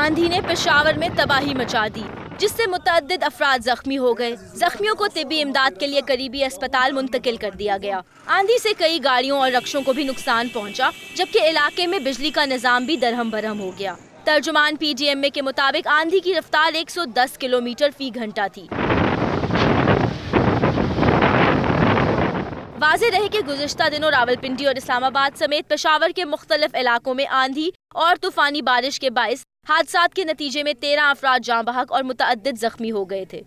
आंधी ने पेशावर में तबाही मचा दी, जिससे मुतअद्दिद अफराद जख्मी हो गए। जख्मियों को तिब्बी इमदाद के लिए करीबी अस्पताल मुंतकिल कर दिया गया। आंधी से कई गाड़ियों और रक्षों को भी नुकसान पहुंचा, जबकि इलाके में बिजली का निजाम भी दरहम बरहम हो गया। तर्जुमान PGMA के मुताबिक आंधी की रफ्तार 110 किलोमीटर फी घंटा थी। वाज़ेह रहे कि गुज़िश्ता दिनों रावलपिंडी और इस्लामाबाद समेत पेशावर के मुख्तलिफ इलाकों में आंधी और तूफानी बारिश के बाइस हादसात के नतीजे में 13 अफराद जाँ बहक और मुतअद्दिद जख्मी हो गए थे।